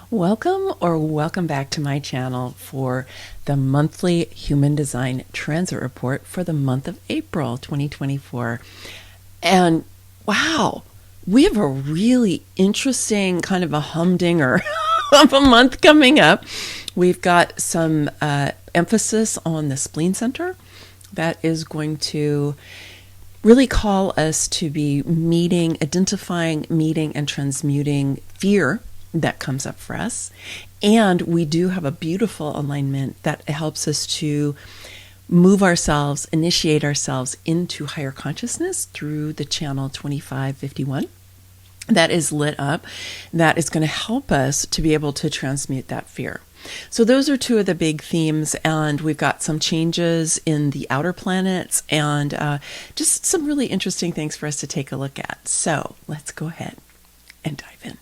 Welcome back to my channel for the monthly Human Design Transit Report for the month of April 2024. And wow, we have a really interesting kind of a humdinger of a month coming up. We've got some emphasis on the Spleen Center that is going to really call us to be identifying, meeting, and transmuting fear that comes up for us. And we do have a beautiful alignment that helps us to move ourselves, initiate ourselves into higher consciousness through the channel 2551 that is lit up, that is going to help us to be able to transmute that fear. So those are two of the big themes, and we've got some changes in the outer planets and just some really interesting things for us to take a look at. So let's go ahead and dive in.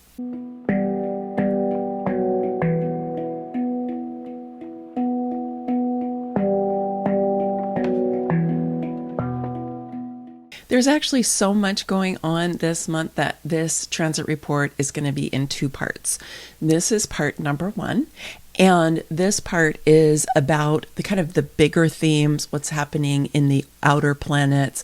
There's actually so much going on this month that this transit report is going to be in two parts. This is part number one, and this part is about the bigger themes, what's happening in the outer planets,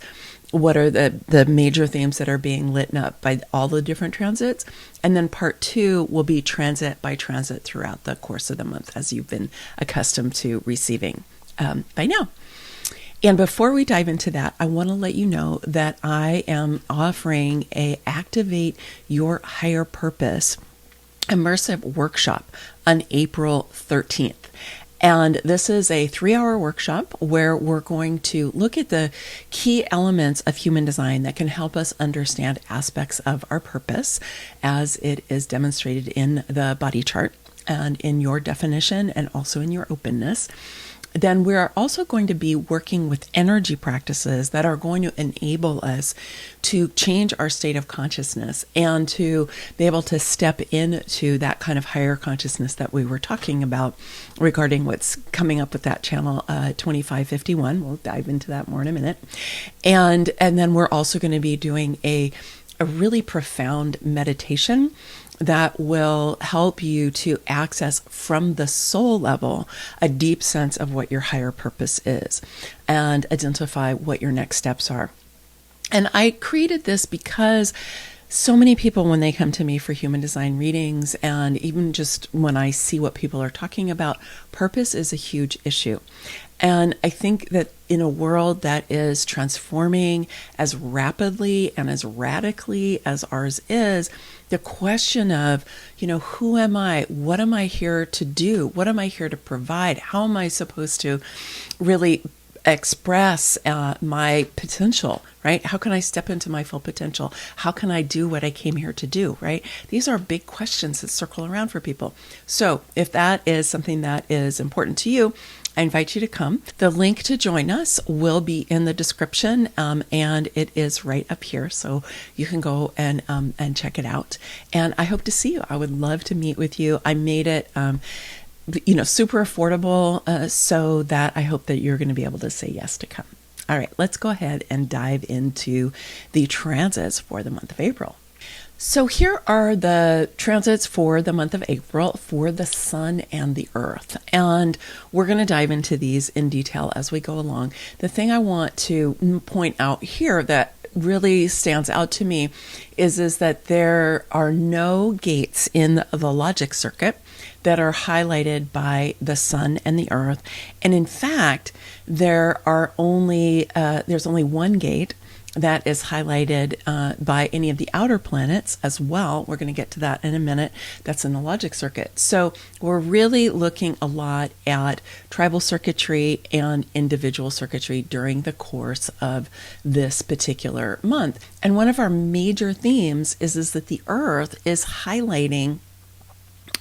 what are the major themes that are being lit up by all the different transits. And then part two will be transit by transit throughout the course of the month, as you've been accustomed to receiving by now. And before we dive into that, I want to let you know that I am offering a Activate Your Higher Purpose immersive workshop on April 13th. And this is a 3-hour workshop where we're going to look at the key elements of human design that can help us understand aspects of our purpose as it is demonstrated in the body chart and in your definition and also in your openness. Then we are also going to be working with energy practices that are going to enable us to change our state of consciousness and to be able to step into that kind of higher consciousness that we were talking about regarding what's coming up with that channel 2551. We'll dive into that more in a minute. And then we're also going to be doing a really profound meditation that will help you to access from the soul level a deep sense of what your higher purpose is and identify what your next steps are. And I created this because so many people, when they come to me for human design readings, and even just when I see what people are talking about, purpose is a huge issue. And I think that in a world that is transforming as rapidly and as radically as ours is, the question of, who am I? What am I here to do? What am I here to provide? How am I supposed to really express my potential, right? How can I step into my full potential? How can I do what I came here to do, right? These are big questions that circle around for people. So if that is something that is important to you, I invite you to come. The link to join us will be in the description, and it is right up here, so you can go and check it out. And I hope to see you. I would love to meet with you. I made it, super affordable, so that I hope that you're going to be able to say yes to come. All right, let's go ahead and dive into the transits for the month of April. So here are the transits for the month of April for the Sun and the Earth. And we're going to dive into these in detail as we go along. The thing I want to point out here that really stands out to me is that there are no gates in the logic circuit that are highlighted by the Sun and the Earth. And in fact, there's only one gate that is highlighted by any of the outer planets as well. We're going to get to that in a minute. That's in the logic circuit. So we're really looking a lot at tribal circuitry and individual circuitry during the course of this particular month. And one of our major themes is that the Earth is highlighting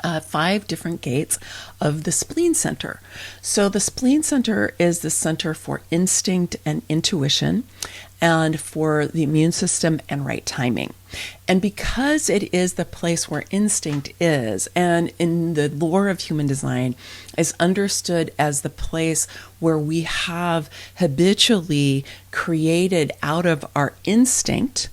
5 different gates of the Spleen Center. So the Spleen Center is the center for instinct and intuition, and for the immune system and right timing. And because it is the place where instinct is, and in the lore of human design is understood as the place where we have habitually created out of our instinct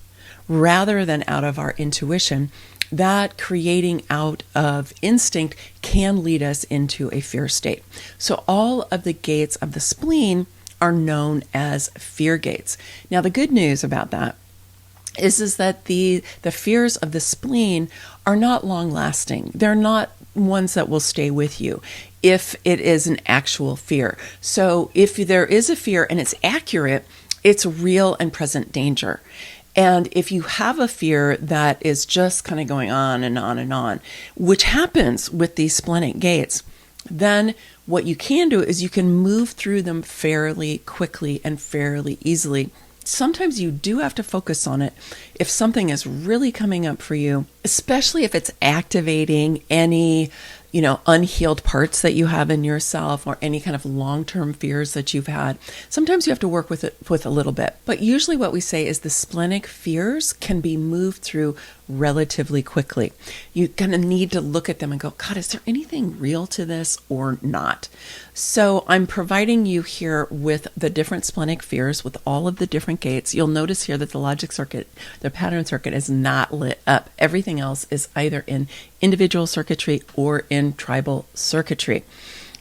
rather than out of our intuition, that creating out of instinct can lead us into a fear state. So all of the gates of the spleen are known as fear gates. Now, the good news about that is that the fears of the spleen are not long lasting. They're not ones that will stay with you if it is an actual fear. So if there is a fear and it's accurate, it's real and present danger. And if you have a fear that is just kind of going on and on and on, which happens with these splenic gates, then what you can do is you can move through them fairly quickly and fairly easily. Sometimes you do have to focus on it if something is really coming up for you, especially if it's activating any, unhealed parts that you have in yourself or any kind of long-term fears that you've had. Sometimes you have to work with it with a little bit. But usually what we say is the splenic fears can be moved through relatively quickly. You kind of need to look at them and go, God, is there anything real to this or not? So I'm providing you here with the different splenic fears with all of the different gates. You'll notice here that the logic circuit, the pattern circuit is not lit up. Everything else is either in individual circuitry or in tribal circuitry.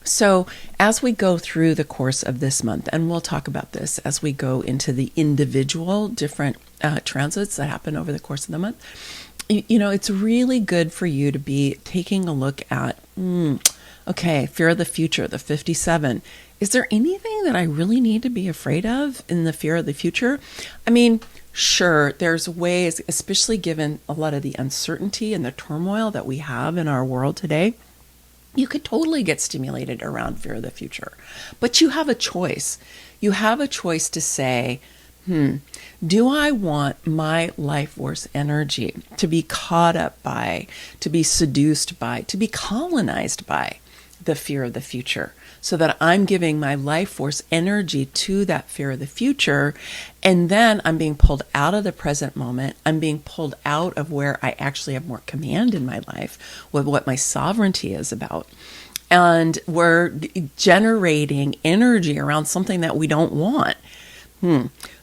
So as we go through the course of this month, and we'll talk about this as we go into the individual different transits that happen over the course of the month, it's really good for you to be taking a look at, okay, fear of the future, the 57. Is there anything that I really need to be afraid of in the fear of the future? I mean, sure, there's ways, especially given a lot of the uncertainty and the turmoil that we have in our world today, you could totally get stimulated around fear of the future. But you have a choice. You have a choice to say, do I want my life force energy to be caught up by, to be seduced by, to be colonized by the fear of the future, so that I'm giving my life force energy to that fear of the future, and then I'm being pulled out of the present moment. I'm being pulled out of where I actually have more command in my life, with what my sovereignty is about. And we're generating energy around something that we don't want.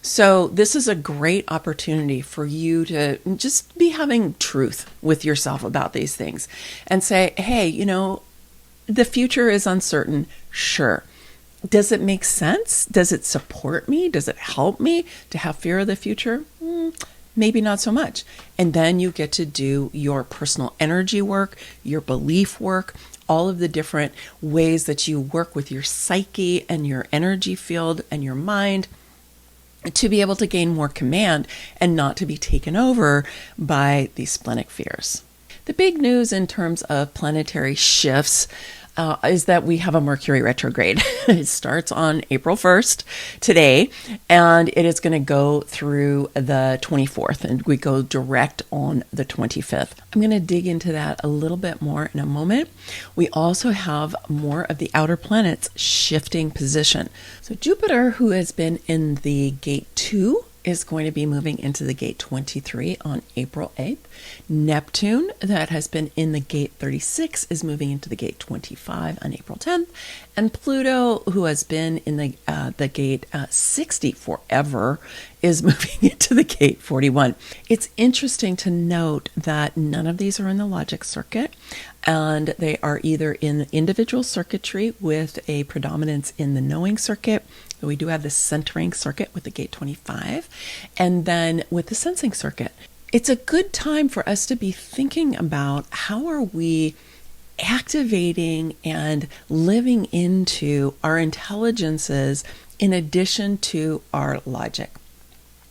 So this is a great opportunity for you to just be having truth with yourself about these things and say, hey, the future is uncertain. Sure. Does it make sense? Does it support me? Does it help me to have fear of the future? Maybe not so much. And then you get to do your personal energy work, your belief work, all of the different ways that you work with your psyche and your energy field and your mind to be able to gain more command and not to be taken over by these splenic fears. The big news in terms of planetary shifts is that we have a Mercury retrograde. It starts on April 1st today, and it is going to go through the 24th, and we go direct on the 25th. I'm going to dig into that a little bit more in a moment. We also have more of the outer planets shifting position. So Jupiter, who has been in the gate 2, is going to be moving into the gate 23 on April 8th. Neptune, that has been in the gate 36, is moving into the gate 25 on April 10th. And Pluto, who has been in the gate 60 forever, is moving into the gate 41. It's interesting to note that none of these are in the logic circuit, and they are either in individual circuitry with a predominance in the knowing circuit. We do have the centering circuit with the gate 25, and then with the sensing circuit. It's a good time for us to be thinking about how are we activating and living into our intelligences in addition to our logic.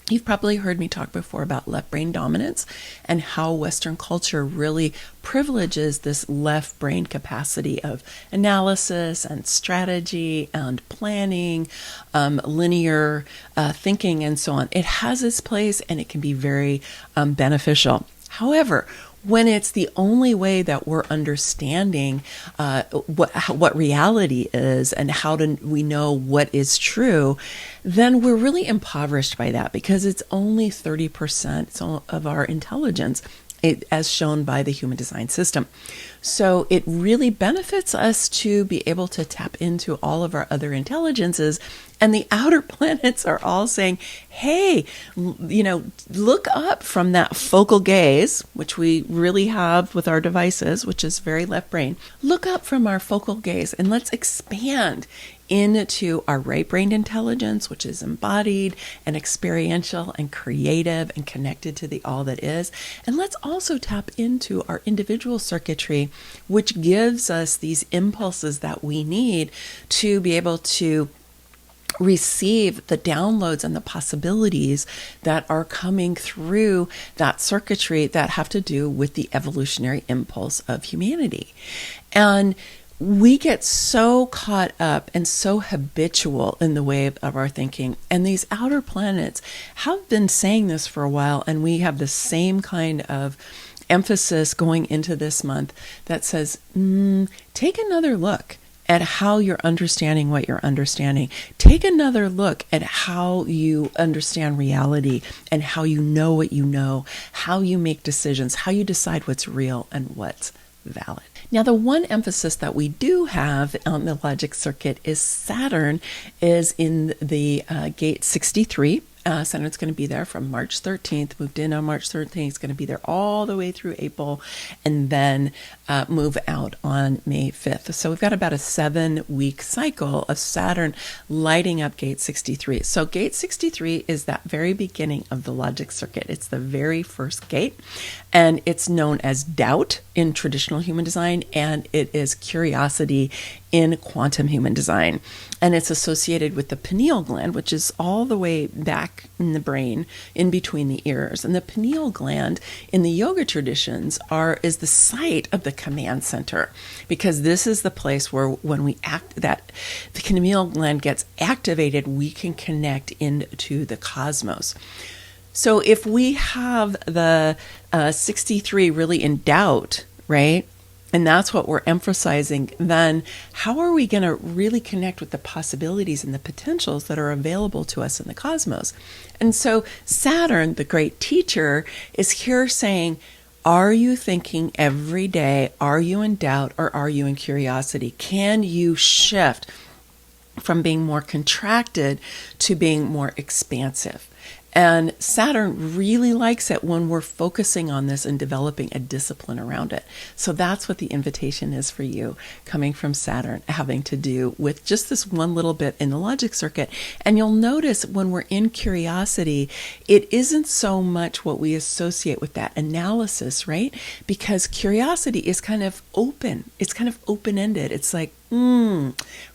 You've probably heard me talk before about left brain dominance and how Western culture really privileges this left brain capacity of analysis and strategy and planning, linear thinking, and so on. It has its place and it can be very beneficial. However, when it's the only way that we're understanding what reality is and how do we know what is true, then we're really impoverished by that because it's only 30% of our intelligence, as shown by the human design system. So it really benefits us to be able to tap into all of our other intelligences And the outer planets are all saying, hey, look up from that focal gaze, which we really have with our devices, which is very left brain. Look up from our focal gaze and let's expand into our right brain intelligence, which is embodied and experiential and creative and connected to the all that is. And let's also tap into our individual circuitry, which gives us these impulses that we need to be able to receive the downloads and the possibilities that are coming through that circuitry that have to do with the evolutionary impulse of humanity. And we get so caught up and so habitual in the way of our thinking. And these outer planets have been saying this for a while, and we have the same kind of emphasis going into this month that says, take another look at how you're understanding what you're understanding. Take another look at how you understand reality and how you know what you know, how you make decisions, how you decide what's real and what's valid. Now, the one emphasis that we do have on the logic circuit is Saturn is in the gate 63. Saturn's going to be there from March 13th, moved in on March 13th. It's going to be there all the way through April and then move out on May 5th. So we've got about a 7-week cycle of Saturn lighting up gate 63. So gate 63 is that very beginning of the logic circuit. It's the very first gate, and it's known as doubt in traditional human design, and it is curiosity in quantum human design. And it's associated with the pineal gland, which is all the way back in the brain, in between the ears. And the pineal gland in the yoga traditions is the site of the command center, because this is the place where when we act, that the pineal gland gets activated, we can connect into the cosmos. So if we have the 63 really in doubt, right? And that's what we're emphasizing, then how are we going to really connect with the possibilities and the potentials that are available to us in the cosmos? And so Saturn, the great teacher, is here saying, are you thinking every day? Are you in doubt or are you in curiosity? Can you shift from being more contracted to being more expansive? And Saturn really likes it when we're focusing on this and developing a discipline around it. So that's what the invitation is for you, coming from Saturn, having to do with just this one little bit in the logic circuit. And you'll notice when we're in curiosity, it isn't so much what we associate with that analysis, right? Because curiosity is kind of open. It's kind of open-ended. It's like,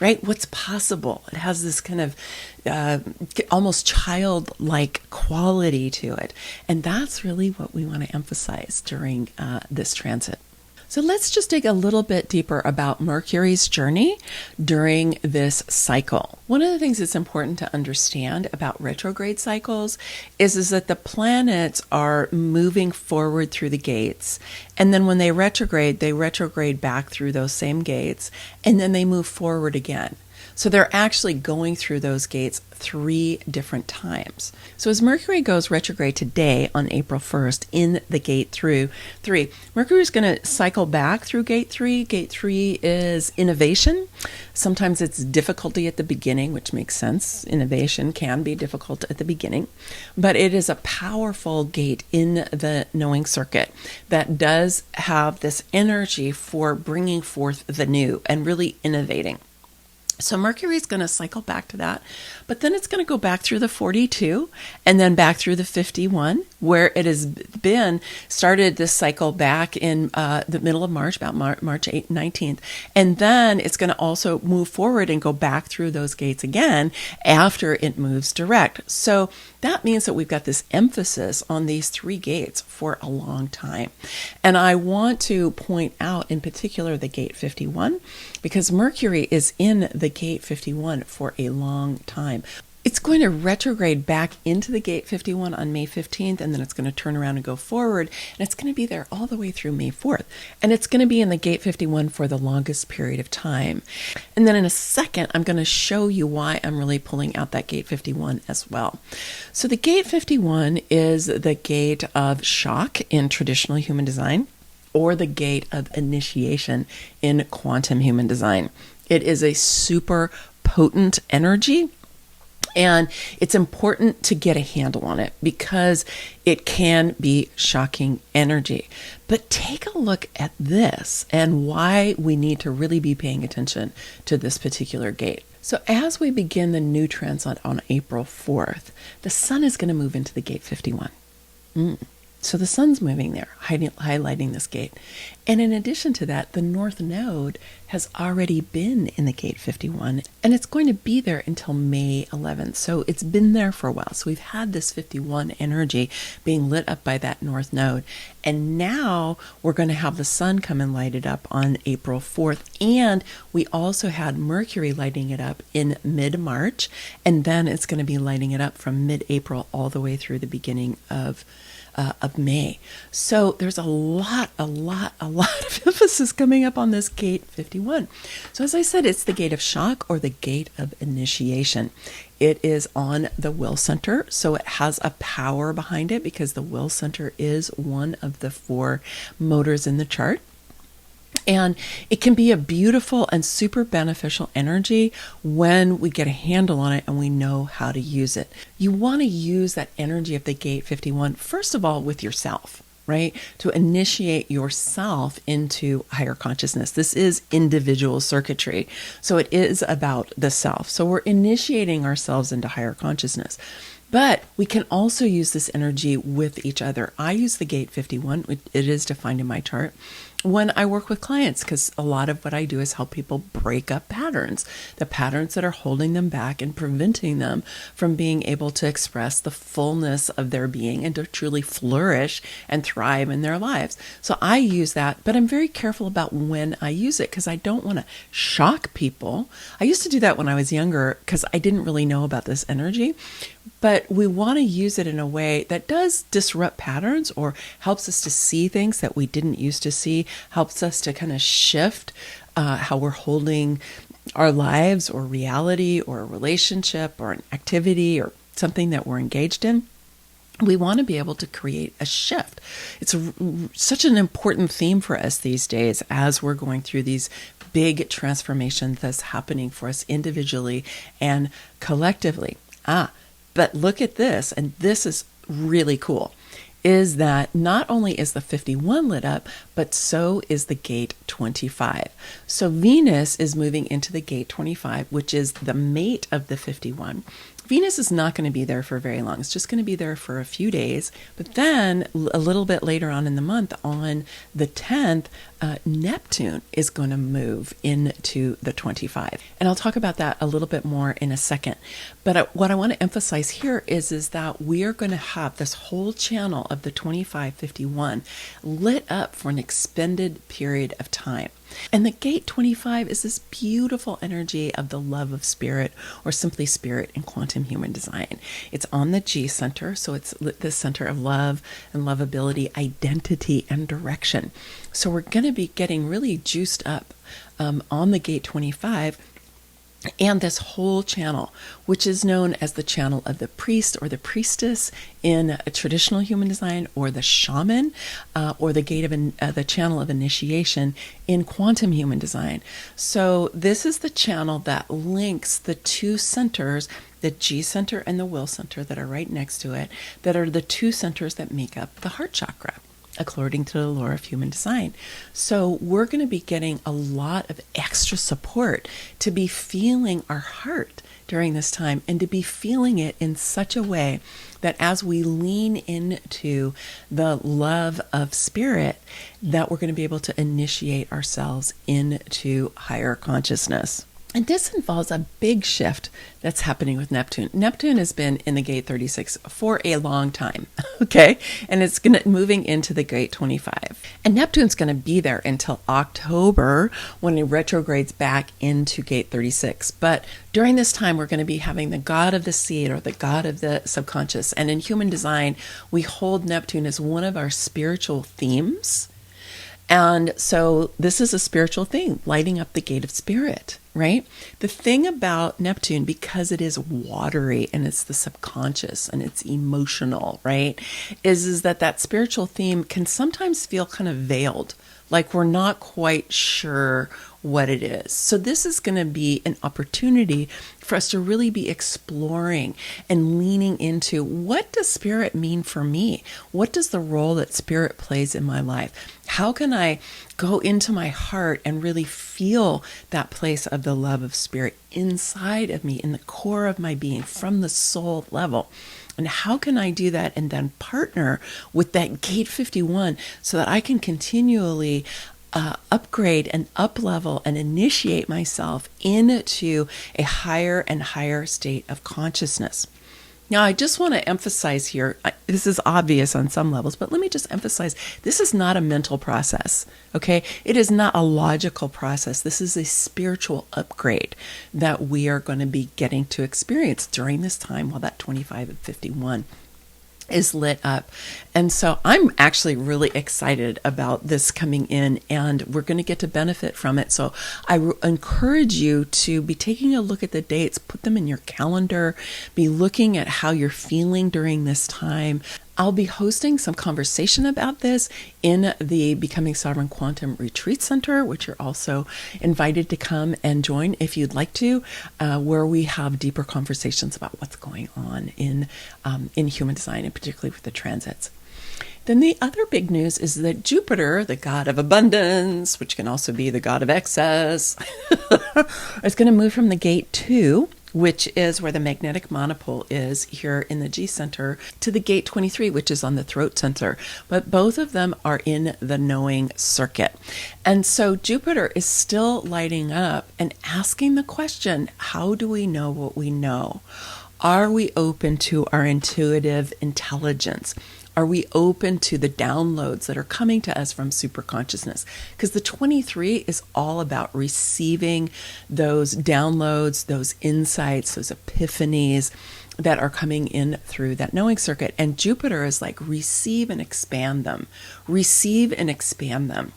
right? What's possible? It has this kind of almost childlike quality to it. And that's really what we want to emphasize during this transit. So let's just dig a little bit deeper about Mercury's journey during this cycle. One of the things that's important to understand about retrograde cycles is that the planets are moving forward through the gates. And then when they retrograde back through those same gates, and then they move forward again. So they're actually going through those gates 3 different times. So as Mercury goes retrograde today on April 1st in the gate through 3, Mercury is going to cycle back through gate 3. Gate 3 is innovation. Sometimes it's difficulty at the beginning, which makes sense. Innovation can be difficult at the beginning, but it is a powerful gate in the knowing circuit that does have this energy for bringing forth the new and really innovating. So Mercury is going to cycle back to that, but then it's going to go back through the 42 and then back through the 51, where it has been started this cycle back in the middle of March, about March 8th, 19th. And then it's going to also move forward and go back through those gates again after it moves direct. So that means that we've got this emphasis on these 3 gates for a long time. And I want to point out in particular the gate 51, because Mercury is in the gate 51 for a long time. It's going to retrograde back into the gate 51 on May 15th, and then it's going to turn around and go forward, and it's going to be there all the way through May 4th. And it's going to be in the gate 51 for the longest period of time. And then in a second, I'm going to show you why I'm really pulling out that gate 51 as well. So the gate 51 is the gate of shock in traditional human design, or the gate of initiation in quantum human design. It is a super potent energy And it's important to get a handle on it because it can be shocking energy. But take a look at this and why we need to really be paying attention to this particular gate. So as we begin the new transit on April 4th, the sun is going to move into the gate 51. So the sun's moving there, highlighting this gate. And in addition to that, the north node has already been in the gate 51, and it's going to be there until May 11th. So it's been there for a while. So we've had this 51 energy being lit up by that north node. And now we're going to have the sun come and light it up on April 4th. And we also had Mercury lighting it up in mid-March. And then it's going to be lighting it up from mid-April all the way through the beginning of May. So there's a lot of emphasis coming up on this gate 51. So as I said, it's the gate of shock or the gate of initiation. It is on the will center, so it has a power behind it because the will center is one of the 4 motors in the chart. And it can be a beautiful and super beneficial energy when we get a handle on it and we know how to use it. You want to use that energy of the gate 51, first of all, with yourself, right? To initiate yourself into higher consciousness. This is individual circuitry. So it is about the self. So we're initiating ourselves into higher consciousness. But we can also use this energy with each other. I use the gate 51, it is defined in my chart, when I work with clients, because a lot of what I do is help people break up patterns, the patterns that are holding them back and preventing them from being able to express the fullness of their being and to truly flourish and thrive in their lives. So I use that, but I'm very careful about when I use it because I don't want to shock people. I used to do that when I was younger because I didn't really know about this energy. But we want to use it in a way that does disrupt patterns or helps us to see things that we didn't used to see, helps us to kind of shift how we're holding our lives or reality or a relationship or an activity or something that we're engaged in. We want to be able to create a shift. It's such an important theme for us these days as we're going through these big transformations that's happening for us individually and collectively. But look at this, and this is really cool, is that not only is the 51 lit up, but so is the gate 25. So Venus is moving into the gate 25, which is the mate of the 51. Venus is not going to be there for very long. It's just going to be there for a few days. But then a little bit later on in the month, on the 10th, Neptune is going to move into the 25. And I'll talk about that a little bit more in a second. But what I want to emphasize here is that we are going to have this whole channel of the 2551 lit up for an extended period of time. And the gate 25 is this beautiful energy of the love of spirit, or simply spirit in quantum human design. It's on the G center, so it's the center of love and lovability, identity, and direction. So we're going to be getting really juiced up on the gate 25 and this whole channel, which is known as the channel of the priest or the priestess in a traditional human design, or the shaman, or the gate of the channel of initiation in quantum human design. So this is the channel that links the 2 centers, the G center and the will center that are right next to it, that are the 2 centers that make up the heart chakra, according to the law of human design. So we're going to be getting a lot of extra support to be feeling our heart during this time, and to be feeling it in such a way that as we lean into the love of spirit, that we're going to be able to initiate ourselves into higher consciousness. And this involves a big shift that's happening with Neptune. Neptune has been in the gate 36 for a long time, okay? And it's moving into the gate 25. And Neptune's going to be there until October, when it retrogrades back into gate 36. But during this time, we're going to be having the god of the seed, or the god of the subconscious. And in human design, we hold Neptune as one of our spiritual themes. And so this is a spiritual theme, lighting up the gate of spirit, right? The thing about Neptune, because it is watery and it's the subconscious and it's emotional, right, is that spiritual theme can sometimes feel kind of veiled like we're not quite sure what it is. So this is going to be an opportunity for us to really be exploring and leaning into, what does spirit mean for me? What does the role that spirit plays in my life? How can I go into my heart and really feel that place of the love of spirit inside of me, in the core of my being, from the soul level? And how can I do that and then partner with that gate 51 so that I can continually upgrade and up-level and initiate myself into a higher and higher state of consciousness? Now, I just want to emphasize here, this is obvious on some levels, but let me just emphasize, this is not a mental process, okay? It is not a logical process. This is a spiritual upgrade that we are going to be getting to experience during this time while that 25 and 51 is lit up. And so I'm actually really excited about this coming in, and we're going to get to benefit from it. So I encourage you to be taking a look at the dates, put them in your calendar, be looking at how you're feeling during this time. I'll be hosting some conversation about this in the Becoming Sovereign Quantum Retreat Center, which you're also invited to come and join if you'd like to, where we have deeper conversations about what's going on in human design, and particularly with the transits. Then the other big news is that Jupiter, the god of abundance, which can also be the god of excess, is going to move from the gate 2, which is where the magnetic monopole is here in the G center, to the gate 23, which is on the throat center. But both of them are in the knowing circuit. And so Jupiter is still lighting up and asking the question, how do we know what we know? Are we open to our intuitive intelligence? Are we open to the downloads that are coming to us from superconsciousness? Because the 23 is all about receiving those downloads, those insights, those epiphanies that are coming in through that knowing circuit. And Jupiter is like, receive and expand them. Receive and expand them.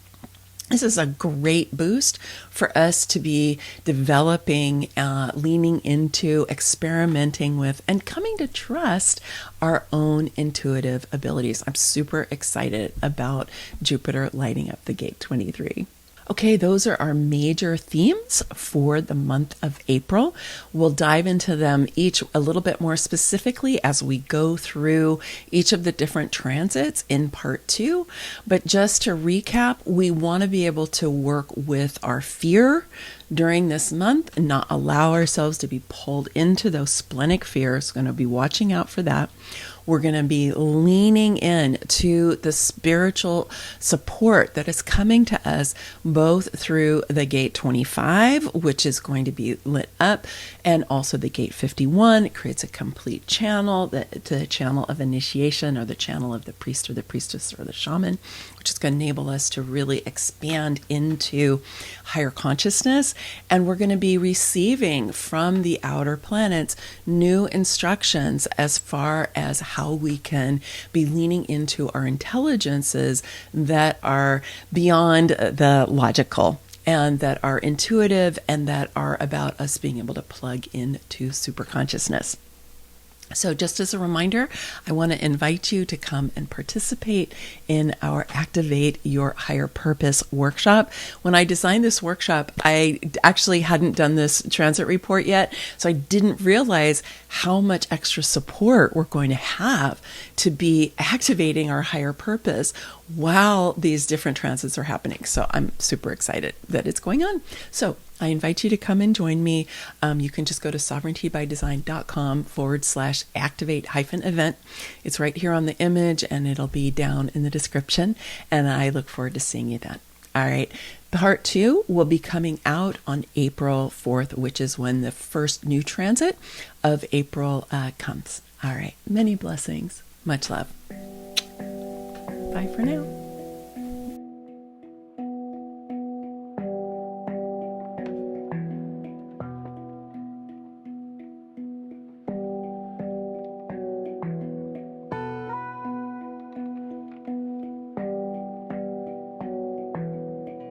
This is a great boost for us to be developing, leaning into, experimenting with, and coming to trust our own intuitive abilities. I'm super excited about Jupiter lighting up the gate 23. Okay, those are our major themes for the month of April. We'll dive into them each a little bit more specifically as we go through each of the different transits in part 2. But just to recap, we want to be able to work with our fear during this month and not allow ourselves to be pulled into those splenic fears. We're going to be watching out for that. We're going to be leaning in to the spiritual support that is coming to us both through the gate 25, which is going to be lit up, and also the gate 51. It creates a complete channel, the channel of initiation, or the channel of the priest or the priestess or the shaman, which is going to enable us to really expand into higher consciousness. And we're going to be receiving from the outer planets new instructions as far as how we can be leaning into our intelligences that are beyond the logical, and that are intuitive, and that are about us being able to plug into superconsciousness. So just as a reminder, I want to invite you to come and participate in our Activate Your Higher Purpose workshop. When I designed this workshop, I actually hadn't done this transit report yet, so I didn't realize how much extra support we're going to have to be activating our higher purpose while these different transits are happening. So I'm super excited that it's going on. So I invite you to come and join me. You can just go to sovereigntybydesign.com/activate-event. It's right here on the image, and it'll be down in the description. And I look forward to seeing you then. All right. Part 2 will be coming out on April 4th, which is when the first new transit of April comes. All right. Many blessings. Much love. Bye for now.